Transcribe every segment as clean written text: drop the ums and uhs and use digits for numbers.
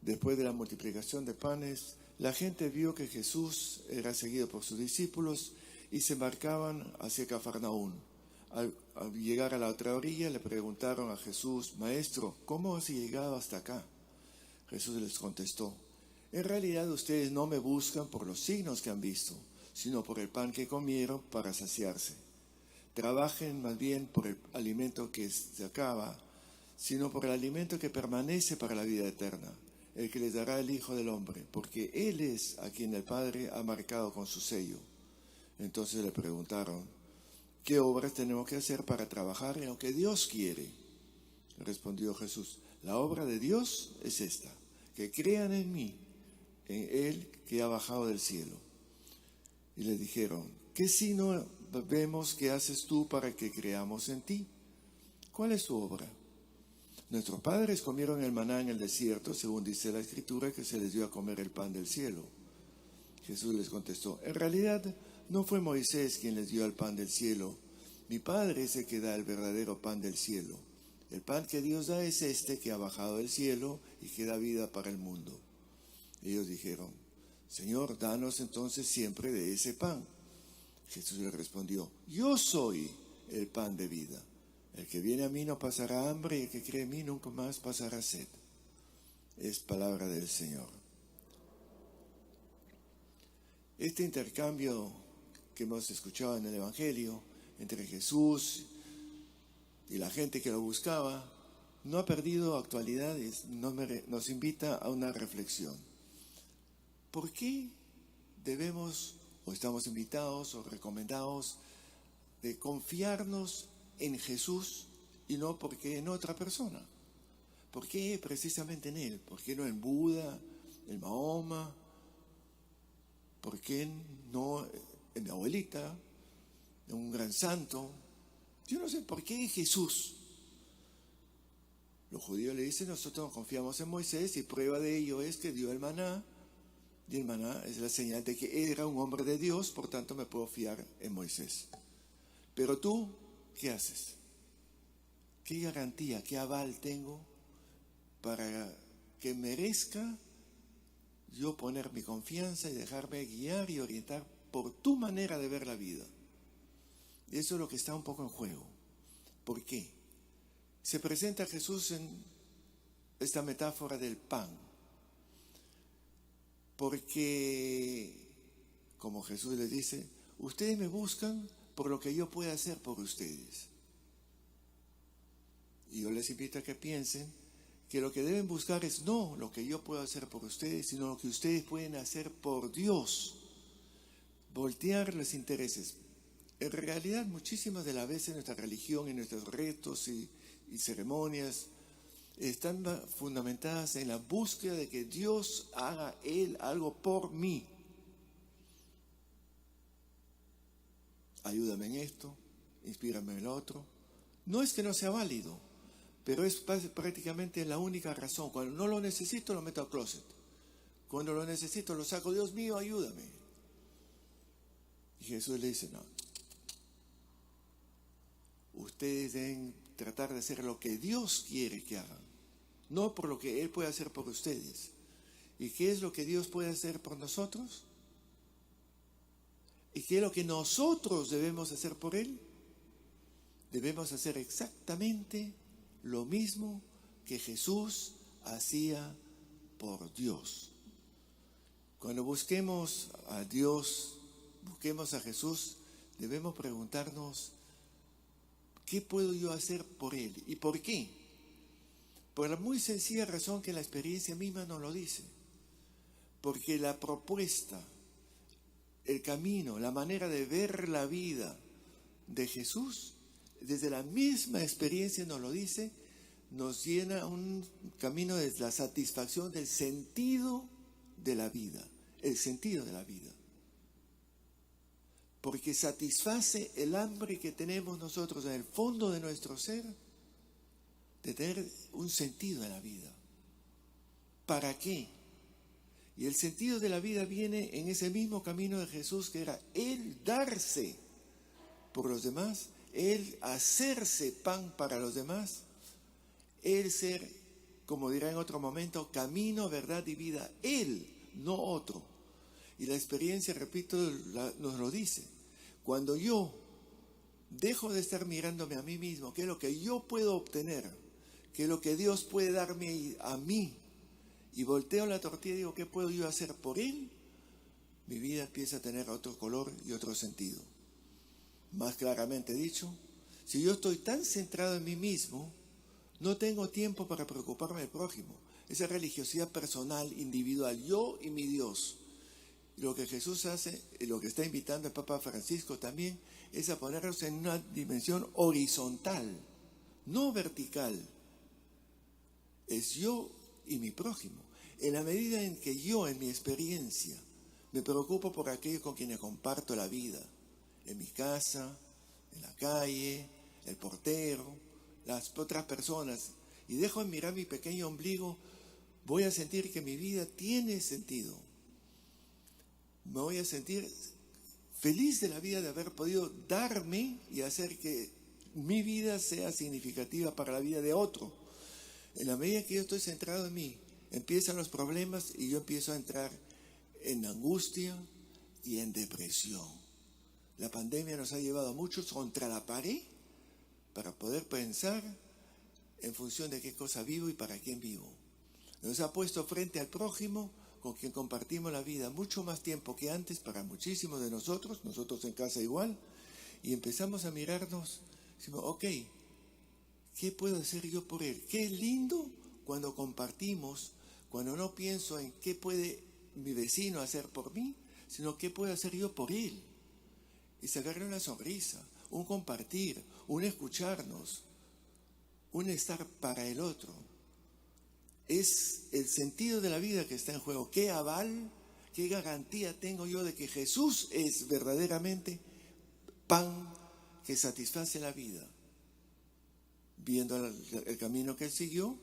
Después de la multiplicación de panes, la gente vio que Jesús era seguido por sus discípulos y se embarcaban hacia Cafarnaún. Al llegar a la otra orilla le preguntaron a Jesús: Maestro, ¿cómo has llegado hasta acá? Jesús les contestó: En realidad ustedes no me buscan por los signos que han visto, sino por el pan que comieron para saciarse. Trabajen más bien por el alimento que se acaba, sino por el alimento que permanece para la vida eterna, el que les dará el Hijo del Hombre, porque Él es a quien el Padre ha marcado con su sello. Entonces le preguntaron: ¿Qué obras tenemos que hacer para trabajar en lo que Dios quiere? Respondió Jesús: La obra de Dios es esta, que crean en mí, en Él que ha bajado del cielo. Y le dijeron: ¿Qué signo vemos que haces tú para que creamos en ti? ¿Cuál es tu obra? Nuestros padres comieron el maná en el desierto, según dice la Escritura, que se les dio a comer el pan del cielo. Jesús les contestó: En realidad no fue Moisés quien les dio el pan del cielo. Mi Padre es el que da el verdadero pan del cielo. El pan que Dios da es este que ha bajado del cielo y que da vida para el mundo. Ellos dijeron: Señor, danos entonces siempre de ese pan. Jesús les respondió: Yo soy el pan de vida. El que viene a mí no pasará hambre, y el que cree en mí nunca más pasará sed. Es palabra del Señor. Este intercambio que hemos escuchado en el Evangelio entre Jesús y la gente que lo buscaba no ha perdido actualidad y nos invita a una reflexión. ¿Por qué debemos, o estamos invitados o recomendados, de confiarnos en Jesús y no porque en otra persona? ¿Por qué precisamente en Él? ¿Por qué no en Buda, en Mahoma? ¿Por qué no en mi abuelita, en un gran santo? Yo no sé por qué en Jesús. Los judíos le dicen: nosotros confiamos en Moisés y prueba de ello es que dio el maná. Y el maná es la señal de que era un hombre de Dios, por tanto me puedo fiar en Moisés. Pero tú, ¿qué haces? ¿Qué garantía, qué aval tengo para que merezca yo poner mi confianza y dejarme guiar y orientar por tu manera de ver la vida? Y eso es lo que está un poco en juego. ¿Por qué? Se presenta Jesús en esta metáfora del pan. Porque, como Jesús les dice, ustedes me buscan por lo que yo pueda hacer por ustedes. Y yo les invito a que piensen que lo que deben buscar es no lo que yo puedo hacer por ustedes, sino lo que ustedes pueden hacer por Dios. Voltear los intereses. En realidad, muchísimas de las veces nuestra religión y nuestros ritos y ceremonias están fundamentadas en la búsqueda de que Dios haga Él algo por mí. Ayúdame en esto, inspírame en lo otro. No es que no sea válido, pero es prácticamente la única razón. Cuando no lo necesito, lo meto al closet. Cuando lo necesito, lo saco. Dios mío, ayúdame. Y Jesús le dice: no. Ustedes deben tratar de hacer lo que Dios quiere que hagan, no por lo que Él puede hacer por ustedes. ¿Y qué es lo que Dios puede hacer por nosotros? ¿Y qué es lo que nosotros debemos hacer por Él? Debemos hacer exactamente lo mismo que Jesús hacía por Dios. Cuando busquemos a Dios, busquemos a Jesús, debemos preguntarnos: ¿qué puedo yo hacer por Él? ¿Y por qué? Por la muy sencilla razón que la experiencia misma nos lo dice. Porque la propuesta, el camino, la manera de ver la vida de Jesús, desde la misma experiencia nos lo dice, nos llena un camino de la satisfacción del sentido de la vida, el sentido de la vida. Porque satisface el hambre que tenemos nosotros en el fondo de nuestro ser de tener un sentido en la vida. ¿Para qué? Y el sentido de la vida viene en ese mismo camino de Jesús, que era Él darse por los demás, Él hacerse pan para los demás, Él ser como dirá en otro momento, camino, verdad y vida. Él, no otro. Y la experiencia, repito, nos lo dice. Cuando yo dejo de estar mirándome a mí mismo, qué es lo que yo puedo obtener, qué es lo que Dios puede darme a mí, y volteo la tortilla y digo, ¿qué puedo yo hacer por Él? Mi vida empieza a tener otro color y otro sentido. Más claramente dicho, si yo estoy tan centrado en mí mismo, no tengo tiempo para preocuparme del prójimo. Esa religiosidad personal, individual, yo y mi Dios. Y lo que Jesús hace, y lo que está invitando el Papa Francisco también, es a ponernos en una dimensión horizontal, no vertical. Es yo y mi prójimo. En la medida en que yo, en mi experiencia, me preocupo por aquellos con quienes comparto la vida, en mi casa, en la calle, el portero, las otras personas, y dejo de mirar mi pequeño ombligo, voy a sentir que mi vida tiene sentido. Me voy a sentir feliz de la vida de haber podido darme y hacer que mi vida sea significativa para la vida de otro. En la medida que yo estoy centrado en mí, empiezan los problemas y yo empiezo a entrar en angustia y en depresión. La pandemia nos ha llevado a muchos contra la pared para poder pensar en función de qué cosa vivo y para quién vivo. Nos ha puesto frente al prójimo con quien compartimos la vida mucho más tiempo que antes para muchísimos de nosotros en casa igual, y empezamos a mirarnos, decimos, ok, ¿qué puedo hacer yo por él? Qué lindo cuando compartimos, cuando no pienso en qué puede mi vecino hacer por mí, sino qué puedo hacer yo por él. Y sacarle una sonrisa, un compartir, un escucharnos, un estar para el otro. Es el sentido de la vida que está en juego. ¿Qué aval, qué garantía tengo yo de que Jesús es verdaderamente pan que satisface la vida? Viendo el camino que él siguió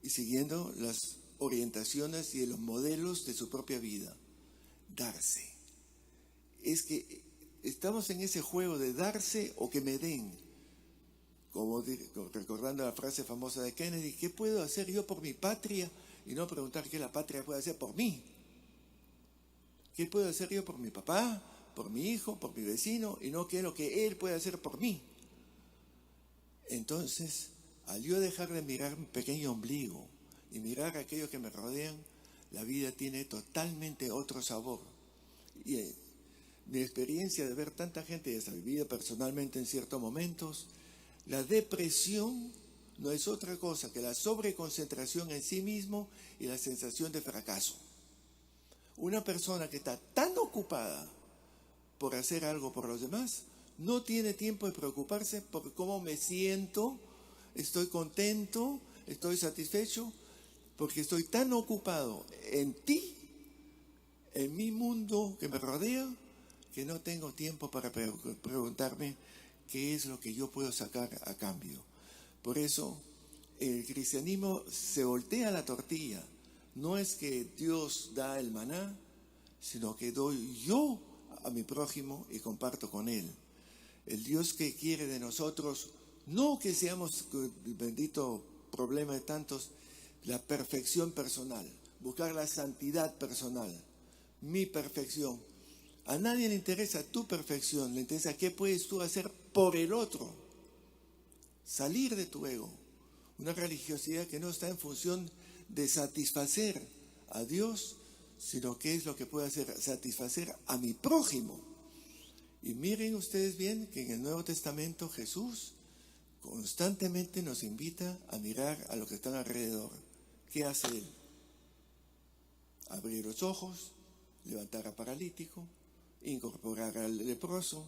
y siguiendo las orientaciones y los modelos de su propia vida. Darse. Es que estamos en ese juego de darse o que me den. Como recordando la frase famosa de Kennedy, ¿qué puedo hacer yo por mi patria? Y no preguntar qué la patria puede hacer por mí. ¿Qué puedo hacer yo por mi papá, por mi hijo, por mi vecino? Y no qué es lo que él puede hacer por mí. Entonces, al yo dejar de mirar mi pequeño ombligo y mirar a aquellos que me rodean, la vida tiene totalmente otro sabor. Y mi experiencia de ver tanta gente desalvida personalmente en ciertos momentos, la depresión no es otra cosa que la sobreconcentración en sí mismo y la sensación de fracaso. Una persona que está tan ocupada por hacer algo por los demás, no tiene tiempo de preocuparse por cómo me siento, estoy contento, estoy satisfecho, porque estoy tan ocupado en ti, en mi mundo que me rodea, que no tengo tiempo para preguntarme qué es lo que yo puedo sacar a cambio. Por eso el cristianismo se voltea la tortilla. No es que Dios da el maná, sino que doy yo a mi prójimo y comparto con él. El Dios que quiere de nosotros, no que seamos, bendito problema de tantos, la perfección personal, buscar la santidad personal, mi perfección. A nadie le interesa tu perfección, le interesa qué puedes tú hacer por el otro. Salir de tu ego. Una religiosidad que no está en función de satisfacer a Dios, sino que es lo que puede hacer satisfacer a mi prójimo. Y miren ustedes bien que en el Nuevo Testamento Jesús constantemente nos invita a mirar a los que están alrededor. ¿Qué hace él? Abrir los ojos, levantar al paralítico, incorporar al leproso.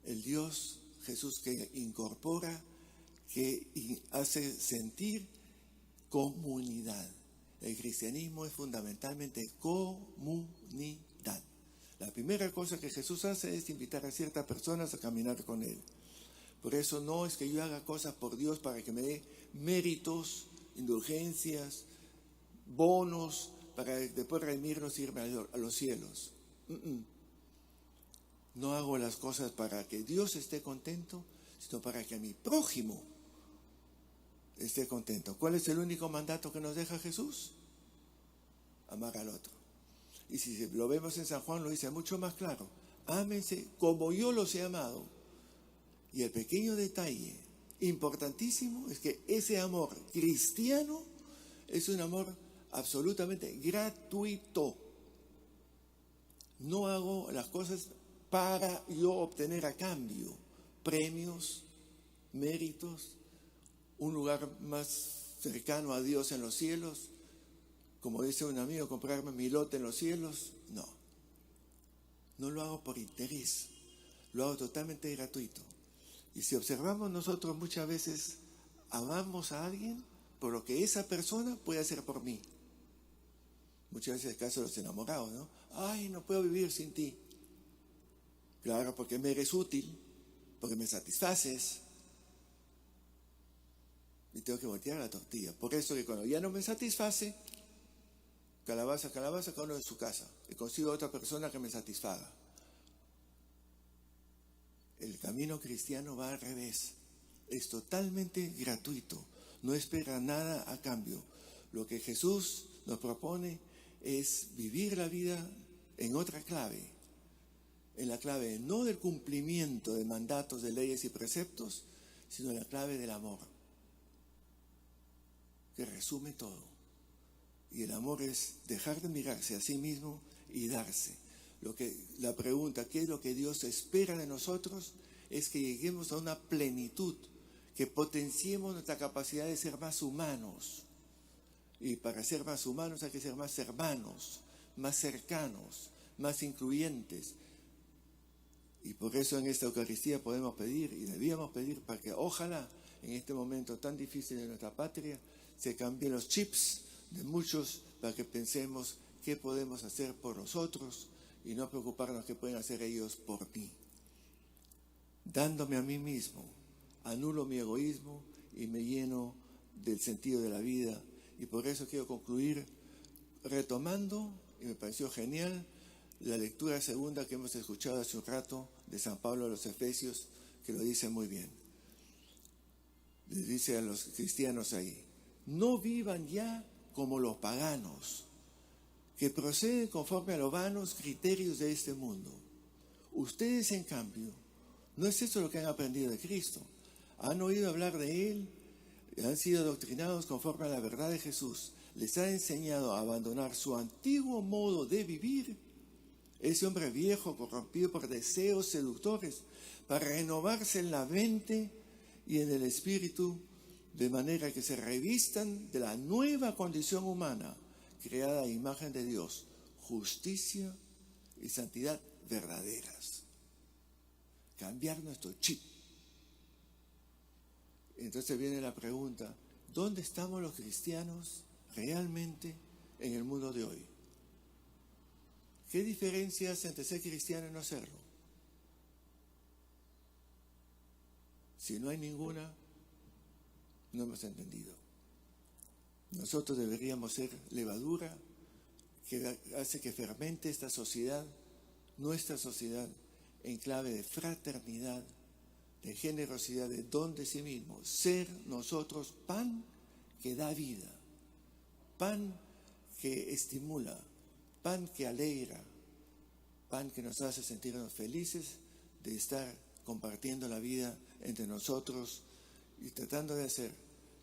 El Dios Jesús que incorpora, que hace sentir comunidad. El cristianismo es fundamentalmente comunidad. La primera cosa que Jesús hace es invitar a ciertas personas a caminar con Él. Por eso no es que yo haga cosas por Dios para que me dé méritos, indulgencias, bonos, para después redimirnos y irme a los cielos. No hago las cosas para que Dios esté contento, sino para que a mi prójimo esté contento. ¿Cuál es el único mandato que nos deja Jesús? Amar al otro. Y si lo vemos en San Juan, lo dice mucho más claro. Ámense como yo los he amado. Y el pequeño detalle importantísimo es que ese amor cristiano es un amor absolutamente gratuito. No hago las cosas para yo obtener a cambio premios, méritos, un lugar más cercano a Dios en los cielos. Como dice un amigo, comprarme mi lote en los cielos. No lo hago por interés, lo hago totalmente gratuito. Y si observamos nosotros muchas veces, amamos a alguien por lo que esa persona puede hacer por mí. Muchas veces el caso de los enamorados, ¿no? Ay, no puedo vivir sin ti. Claro, porque me eres útil, porque me satisfaces. Y tengo que voltear la tortilla. Por eso que cuando ya no me satisface, calabaza, cada uno en su casa. Y consigo otra persona que me satisfaga. El camino cristiano va al revés. Es totalmente gratuito. No espera nada a cambio. Lo que Jesús nos propone es vivir la vida en otra clave. En la clave no del cumplimiento de mandatos, de leyes y preceptos, sino en la clave del amor, que resume todo. Y el amor es dejar de mirarse a sí mismo y darse. La pregunta, ¿qué es lo que Dios espera de nosotros? Es que lleguemos a una plenitud, que potenciemos nuestra capacidad de ser más humanos. Y para ser más humanos hay que ser más hermanos, más cercanos, más incluyentes. Y por eso en esta Eucaristía podemos pedir y debíamos pedir para que ojalá en este momento tan difícil de nuestra patria se cambien los chips de muchos para que pensemos qué podemos hacer por nosotros y no preocuparnos qué pueden hacer ellos por mí. Dándome a mí mismo, anulo mi egoísmo y me lleno del sentido de la vida. Y por eso quiero concluir retomando, y me pareció genial, la lectura segunda que hemos escuchado hace un rato de San Pablo a los Efesios, que lo dice muy bien. Les dice a los cristianos ahí, no vivan ya como los paganos, que proceden conforme a los vanos criterios de este mundo. Ustedes, en cambio, no es eso lo que han aprendido de Cristo. Han oído hablar de Él, han sido adoctrinados conforme a la verdad de Jesús. Les ha enseñado a abandonar su antiguo modo de vivir, ese hombre viejo corrompido por deseos seductores, para renovarse en la mente y en el espíritu, de manera que se revistan de la nueva condición humana, creada a imagen de Dios, justicia y santidad verdaderas. Cambiar nuestro chip. Entonces viene la pregunta, ¿dónde estamos los cristianos realmente en el mundo de hoy? ¿Qué diferencia hace entre ser cristiano y no serlo? Si no hay ninguna, no hemos entendido. Nosotros deberíamos ser levadura que hace que fermente esta sociedad, nuestra sociedad, en clave de fraternidad, de generosidad, de don de sí mismo. Ser nosotros pan que da vida, pan que estimula, pan que alegra, pan que nos hace sentirnos felices de estar compartiendo la vida entre nosotros y tratando de hacer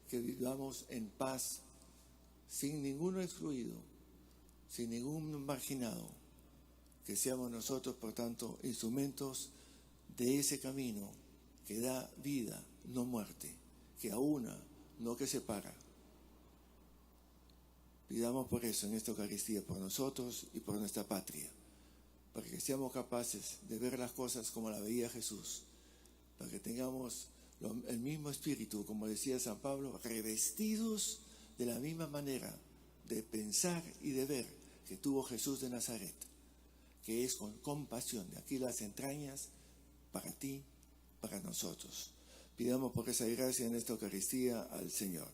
que vivamos en paz, sin ninguno excluido, sin ningún marginado, que seamos nosotros, por tanto, instrumentos de ese camino que da vida, no muerte, que aúna, no que separa. Pidamos por eso en esta Eucaristía, por nosotros y por nuestra patria, para que seamos capaces de ver las cosas como la veía Jesús, para que tengamos el mismo espíritu, como decía San Pablo, revestidos de la misma manera de pensar y de ver que tuvo Jesús de Nazaret, que es con compasión, de aquí las entrañas, para ti, para nosotros. Pidamos por esa gracia en esta Eucaristía al Señor.